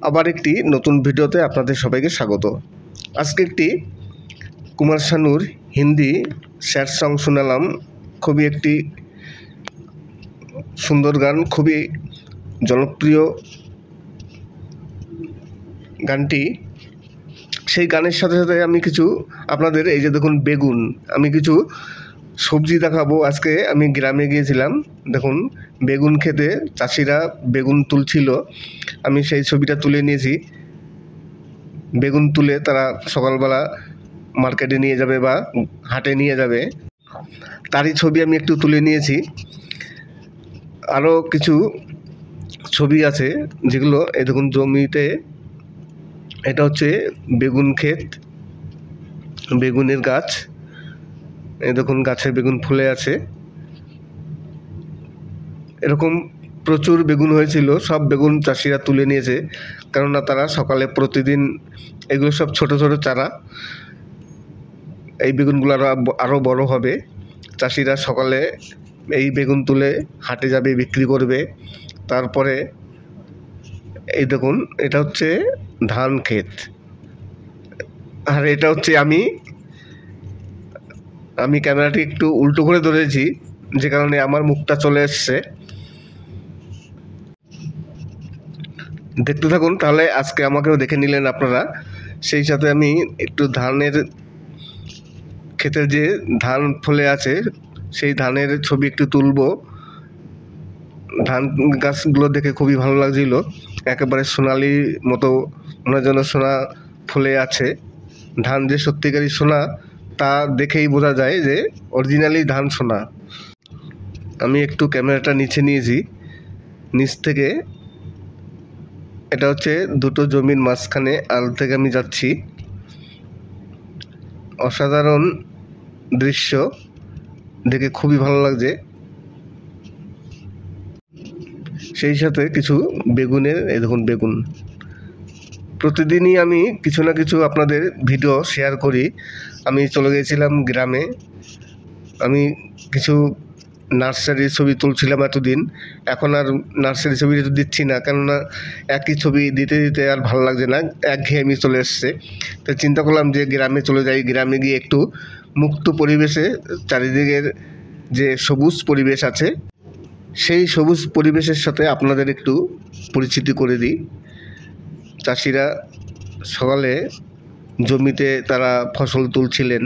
আবার একটি নতুন ভিডিওতে আপনাদের সবাইকে স্বাগত। আজকে একটি কুমার শানুর হিন্দি স্যাড সং শোনালাম। খুবই একটি সুন্দর গান, খুবই জনপ্রিয় গানটি। সেই গানের সাথে সাথে আমি কিছু আপনাদের, এই যে দেখুন বেগুন, আমি কিছু সবজি দেখাবো। আজকে আমি গ্রামে গিয়েছিলাম, দেখুন বেগুন খেতে চাষিরা বেগুন তুলছিল, আমি সেই ছবিটা তুলে নিয়েছি। বেগুন তুলে তারা সকালবেলা মার্কেটে নিয়ে যাবে বা হাটে নিয়ে যাবে, তারই ছবি আমি একটু তুলে নিয়েছি। আরও কিছু ছবি আছে যেগুলো, এই দেখুন জমিতে, এটা হচ্ছে বেগুন ক্ষেত, বেগুনের গাছ, এই দেখুন গাছে বেগুন ফুলে আছে। এরকম প্রচুর বেগুন হয়েছিল, সব বেগুন চাষিরা তুলে নিয়েছে, কেননা তারা সকালে প্রতিদিন, এগুলো সব ছোট ছোট চারা, এই বেগুনগুলো আরও বড় হবে। চাষিরা সকালে এই বেগুন তুলে হাটে যাবে, বিক্রি করবে। তারপরে এই দেখুন, এটা হচ্ছে ধান ক্ষেত, আর এটা হচ্ছে আমি ক্যামেরাটি একটু উল্টো করে ধরেছি, যে কারণে আমার মুখটা চলে এসছে। দেখতে থাকুন, তাহলে আজকে আমাকেও দেখে নিলেন আপনারা। সেই সাথে আমি একটু ধানের ক্ষেতের যে ধান ফলে আছে, সেই ধানের ছবি একটু তুলবো। ধান গাছগুলো দেখে খুবই ভালো লাগছিল, একেবারে সোনালি মতো, মনে যেন সোনা ফুলে আছে। ধান যে সত্যিকারই সোনা তা দেখেই বোঝা যায় যে অরিজিনালি ধান সোনা। আমি একটু ক্যামেরাটা নিচে নিয়েছি, নিচ থেকে, এটা হচ্ছে দুটো জমির মাঝখানে আল থেকে আমি যাচ্ছি। অসাধারণ দৃশ্য, দেখে খুবই ভালো লাগছে। সেই সাথে কিছু বেগুনের, এই দেখুন বেগুন, প্রতিদিনই আমি কিছু না কিছু আপনাদের ভিডিও শেয়ার করি। আমি চলে গিয়েছিলাম গ্রামে, আমি কিছু নার্সারির ছবি তুলছিলাম এতদিন, এখন আর নার্সারির ছবি দিচ্ছি না, কেননা একই ছবি দিতে দিতে আর ভালো লাগছে না, একঘেয়েমি চলে এসছে। তো চিন্তা করলাম যে গ্রামে চলে যাই, গ্রামে গিয়ে একটু মুক্ত পরিবেশে, চারিদিকের যে সবুজ পরিবেশ আছে, সেই সবুজ পরিবেশের সাথে আপনাদের একটু পরিচিতি করে দিই। চাষিরা সকালে জমিতে তারা ফসল তুলছিলেন,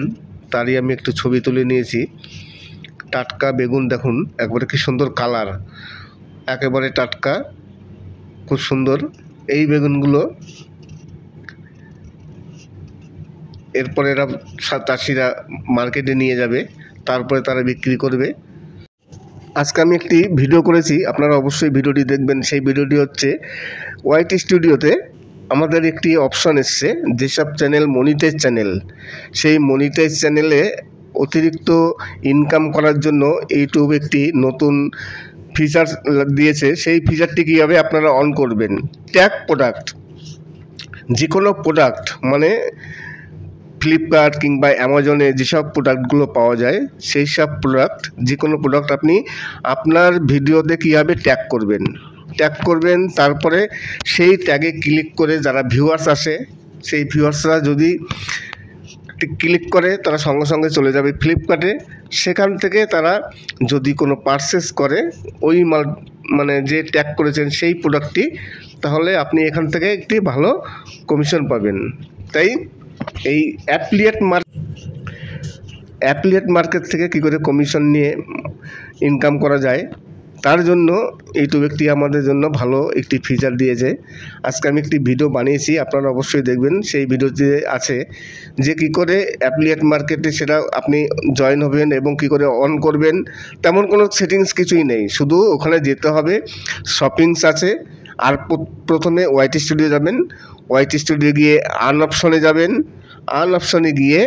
তারই আমি একটু ছবি তুলে নিয়েছি। টাটকা বেগুন দেখুন, একবারে কি সুন্দর কালার, একেবারে টাটকা, খুব সুন্দর এই বেগুনগুলো। এরপরে এরা চাষিরা মার্কেটে নিয়ে যাবে, তারপরে তারা বিক্রি করবে। আজকে আমি একটি ভিডিও করেছি, আপনারা অবশ্যই ভিডিওটি দেখবেন। সেই ভিডিওটি হচ্ছে ওয়াইটি স্টুডিওতে আমাদের একটি অপশন এসছে, যেসব চ্যানেল মনিটাইজ চ্যানেল, সেই মনিটাইজ চ্যানেলে অতিরিক্ত ইনকাম করার জন্য ইউটিউব একটি নতুন ফিচার দিয়েছে। সেই ফিচারটি কীভাবে আপনারা অন করবেন, ট্যাগ প্রোডাক্ট, যে কোনো প্রোডাক্ট, মানে ফ্লিপকার্ট কিংবা অ্যামাজনে যেসব প্রোডাক্টগুলো পাওয়া যায়, সেই সব প্রোডাক্ট, যে কোনো প্রোডাক্ট আপনি আপনার ভিডিওতে কীভাবে ট্যাগ করবেন। তারপরে সেই ট্যাগে ক্লিক করে যারা ভিউয়ার্স আসে, সেই ভিউয়ার্সরা যদি ক্লিক করে, তারা সঙ্গে সঙ্গে চলে যাবে ফ্লিপকার্টে। সেখান থেকে তারা যদি কোনো পারচেস করে ওই মাল, মানে যে ট্যাগ করেছেন সেই প্রোডাক্টটি, তাহলে আপনি এখান থেকে একটি ভালো কমিশন পাবেন। তাই এই অ্যাফিলিয়েট মার্কেট থেকে কী করে কমিশন নিয়ে ইনকাম করা যায়, তার জন্য ইউটিউব একটি আমাদের জন্য ভালো একটি ফিচার দিয়েছে। আজকে আমি একটি ভিডিও বানিয়েছি, আপনারা অবশ্যই দেখবেন। সেই ভিডিওতে আছে যে কী করে অ্যাফিলিয়েট মার্কেটে সেটা আপনি জয়েন হবেন এবং কী করে অন করবেন। তেমন কোনো সেটিংস কিছুই নেই, শুধু ওখানে যেতে হবে, শপিংস আছে, আর প্রথমে ওয়াইটি স্টুডিও যাবেন, ওয়াইটি স্টুডিও গিয়ে আর্ন অপশনে যাবেন, আর্ন অপশনে গিয়ে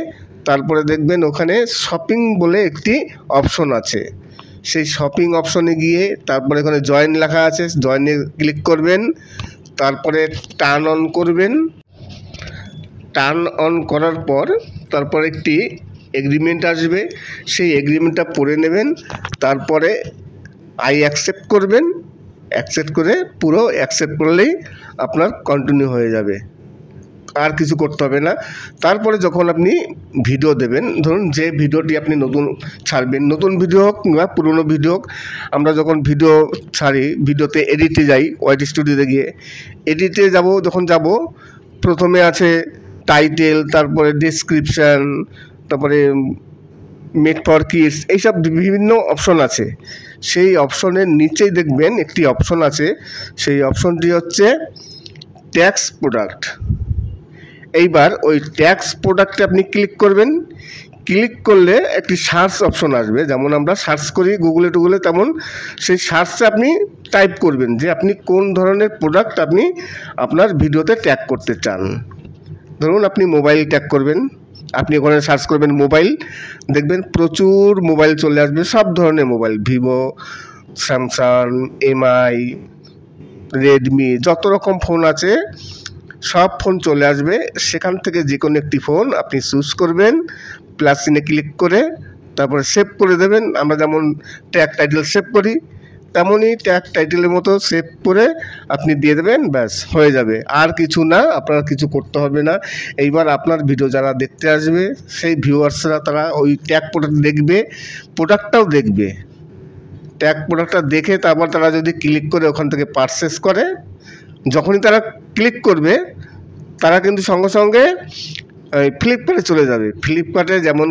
তারপরে দেখবেন ওখানে শপিং বলে একটি অপশন আছে। সেই শপিং অপশনে গিয়ে তারপরে এখানে জয়েন লেখা আছে, জয়েনে ক্লিক করবেন, তারপরে টার্ন অন করবেন। টার্ন অন করার পর তারপর একটি এগ্রিমেন্ট আসবে, সেই এগ্রিমেন্টটা পড়ে নেবেন, তারপরে আই অ্যাকসেপ্ট করবেন। অ্যাকসেপ্ট করে পুরো অ্যাকসেপ্ট করলেই আপনার কন্টিনিউ হয়ে যাবে, আর কিছু করতে হবে না। তারপরে যখন আপনি ভিডিও দেবেন, ধরুন যে ভিডিওটি আপনি নতুন ছাড়বেন, নতুন ভিডিও হোক কিংবা পুরনো ভিডিও হোক, আমরা যখন ভিডিও ছাড়ি, ভিডিওতে এডিটে যাই, ওয়াইটি স্টুডিওতে গিয়ে এডিটে যখন যাব প্রথমে আছে টাইটেল, তারপরে ডেসক্রিপশান, তারপরে মেড ফর কিডস, এইসব বিভিন্ন অপশন আছে। সেই অপশনের নিচেই দেখবেন একটি অপশন আছে, সেই অপশনটি হচ্ছে ট্যাক্স প্রোডাক্ট। এইবার ওই ট্যাক্স প্রোডাক্টে আপনি ক্লিক করবেন। ক্লিক করলে একটি সার্চ অপশন আসবে, যেমন আমরা সার্চ করি গুগলে, তেমন সেই সার্চে আপনি টাইপ করবেন যে আপনি কোন ধরনের প্রোডাক্ট আপনি আপনার ভিডিওতে ট্যাগ করতে চান। ধরুন আপনি মোবাইল ট্যাগ করবেন, আপনি ওখানে সার্চ করবেন মোবাইল, দেখবেন প্রচুর মোবাইল চলে আসবে, সব ধরনের mobile, Vivo, Samsung, MI, Redmi, যত রকম ফোন আছে সব ফোন চলে আসবে। সেখান থেকে যে কোনো একটি ফোন আপনি চুজ করবেন, প্লাস চিহ্নে ক্লিক করে তারপরে সেভ করে দেবেন। আমরা যেমন ট্যাগ টাইটেল সেভ করি, তেমনই ট্যাগ টাইটেলের মতো সেভ করে আপনি দিয়ে দেবেন, ব্যাস হয়ে যাবে। আর কিছু না, আপনার কিছু করতে হবে না। এইবার আপনার ভিডিও যারা দেখতে আসবে সেই ভিউয়ার্সরা তারা ওই ট্যাগ প্রোডাক্ট দেখবে, প্রোডাক্টটাও দেখবে। ট্যাগ প্রোডাক্টটা দেখে তারপর তারা যদি ক্লিক করে ওখান থেকে পারচেস করে, যখনই তারা ক্লিক করবে তারা কিন্তু সঙ্গে সঙ্গে ফ্লিপকার্টে চলে যাবে। ফ্লিপকার্টে যেমন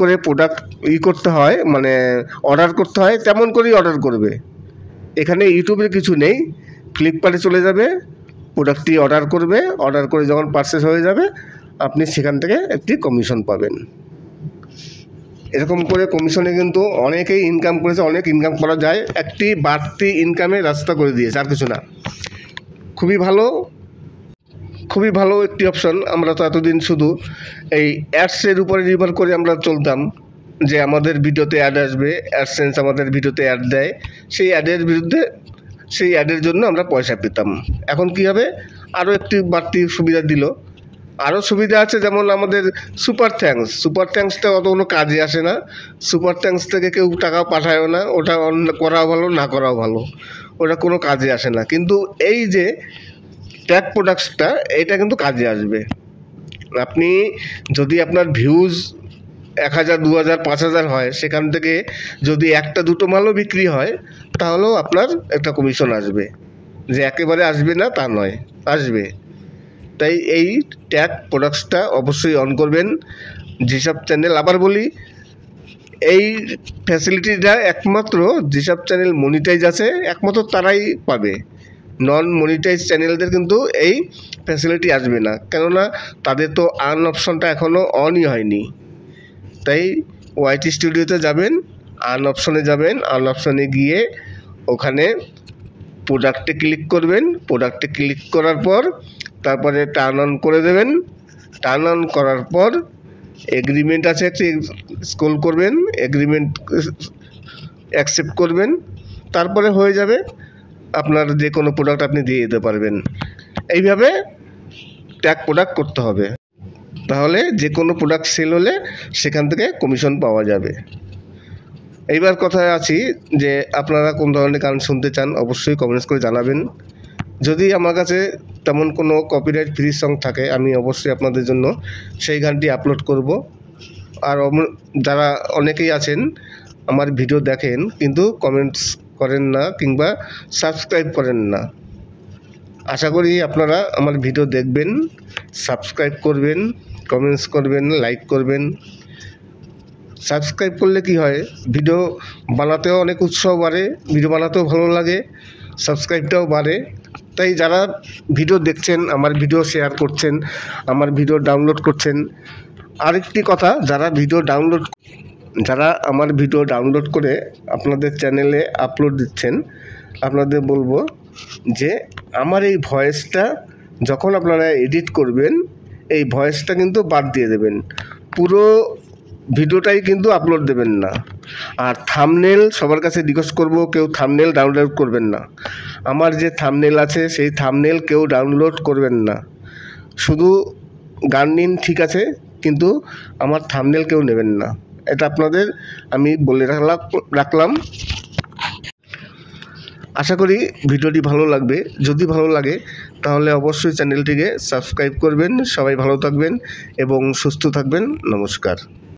করে প্রোডাক্ট করতে হয়, মানে অর্ডার করতে হয়, তেমন করেই অর্ডার করবে। এখানে ইউটিউবের কিছু নেই, ফ্লিপকার্টে চলে যাবে, প্রোডাক্টটি অর্ডার করবে, অর্ডার করে যখন পারচেস হয়ে যাবে আপনি সেখান থেকে একটি কমিশন পাবেন। এরকম করে কমিশনে কিন্তু অনেকেই ইনকাম করেছে, অনেক ইনকাম করা যায়, একটি বাড়তি ইনকামের রাস্তা করে দিয়েছে, আর কিছু না। খুবই ভালো একটি অপশন। আমরা তো এতদিন শুধু এই অ্যাডসের উপরে নির্ভর করে আমরা চলতাম, যে আমাদের ভিডিওতে অ্যাড আসবে, অ্যাডসেন্স আমাদের ভিডিওতে অ্যাড দেয়, সেই অ্যাডের জন্য আমরা পয়সা পেতাম। এখন কি হবে, আরও একটি বাড়তি সুবিধা দিল, আরও সুবিধা আছে, যেমন আমাদের সুপার থ্যাঙ্কসটা অত কোনো কাজে আসে না। সুপার থ্যাঙ্কস থেকে কেউ টাকা পাঠায়ও না, ওটা করাও ভালো, না করাও ভালো, ওটা কোনো কাজে আসে না। কিন্তু এই যে ট্যাগ প্রোডাক্টসটা, এটা কিন্তু কাজে আসবে। আপনি যদি আপনার ভিউজ 1000, 2000, 5000 হয়, সেখান থেকে যদি একটা দুটো মালও বিক্রি হয় তাহলেও আপনার একটা কমিশন আসবে, যে একেবারে আসবে না তা নয়, আসবে। তাই এই ট্যাগ প্রোডাক্টসটা অবশ্যই অন করবেন। যেসব চ্যানেল, আবার বলি, এই ফ্যাসিলিটিটা একমাত্র যেসব চ্যানেল মনিটাইজ আছে একমাত্র তারাই পাবে। নন মনিটাইজ চ্যানেলদের কিন্তু এই ফ্যাসিলিটি আসবে না, কেননা তাদের তো আর্ন অপশনটা এখনও অনই হয়নি। তাই ওয়াইটি স্টুডিওতে যাবেন, আর্ন অপশনে যাবেন, আর্ন অপশনে গিয়ে ওখানে প্রোডাক্টে ক্লিক করবেন। প্রোডাক্টে ক্লিক করার পর তারপরে টার্ন অন করে দেবেন। টার্ন অন করার পর এগ্রিমেন্ট আছে, একটি স্ক্রল করবেন, এগ্রিমেন্ট অ্যাকসেপ্ট করবেন, তারপরে হয়ে যাবে, আপনার যে কোনো প্রোডাক্ট আপনি দিয়ে দিতে পারবেন। এইভাবে ট্যাগ প্রোডাক্ট করতে হবে, তাহলে যে কোনো প্রোডাক্ট সেল হলে সেখান থেকে কমিশন পাওয়া যাবে। এইবার কথায় আছি যে আপনারা কোন ধরনের গান শুনতে চান, অবশ্যই কমেন্টস করে জানাবেন। যদি আমার কাছে তেমন কোনো কপিরাইট ফ্রি সং থাকে, আমি অবশ্যই আপনাদের জন্য সেই গানটি আপলোড করব। আর যারা অনেকেই আছেন আমার ভিডিও দেখেন কিন্তু কমেন্টস করেন না কিংবা সাবস্ক্রাইব করেন না, আশা করি আপনারা আমার ভিডিও দেখবেন, সাবস্ক্রাইব করবেন, কমেন্টস করবেন, লাইক করবেন। সাবস্ক্রাইব করলে কি হয়, ভিডিও বানাতেও অনেক উৎসাহ বাড়ে, ভিডিও বানাতেও ভালো লাগে, সাবস্ক্রাইবটাও বাড়ে। তাই যারা ভিডিও দেখছেন, আমার ভিডিও শেয়ার করছেন, আমার ভিডিও ডাউনলোড করছেন। আরেকটি কথা, যারা আমার ভিডিও ডাউনলোড করে আপনাদের চ্যানেলে আপলোড দিচ্ছেন, আপনাদের বলবো যে আমার এই ভয়েসটা যখন আপনারা এডিট করবেন, এই ভয়েসটা কিন্তু বাদ দিয়ে দেবেন, পুরো ভিডিওটাই কিন্তু আপলোড দেবেন না। আর থাম্বনেল সবার কাছে রিকোয়েস্ট করব, কেউ থাম্বনেল ডাউনলোড করবেন না। আমার যে থাম্বনেল আছে সেই থাম্বনেল কেউ ডাউনলোড করবেন না। শুধু গান নিন, ঠিক আছে, কিন্তু আমার থাম্বনেল কেউ নেবেন না, এটা আপনাদের আমি বলে রাখলাম। আশা করি ভিডিওটি ভালো লাগবে। যদি ভালো লাগে তাহলে অবশ্যই চ্যানেলটিকে সাবস্ক্রাইব করবেন। সবাই ভালো থাকবেন এবং সুস্থ থাকবেন। নমস্কার।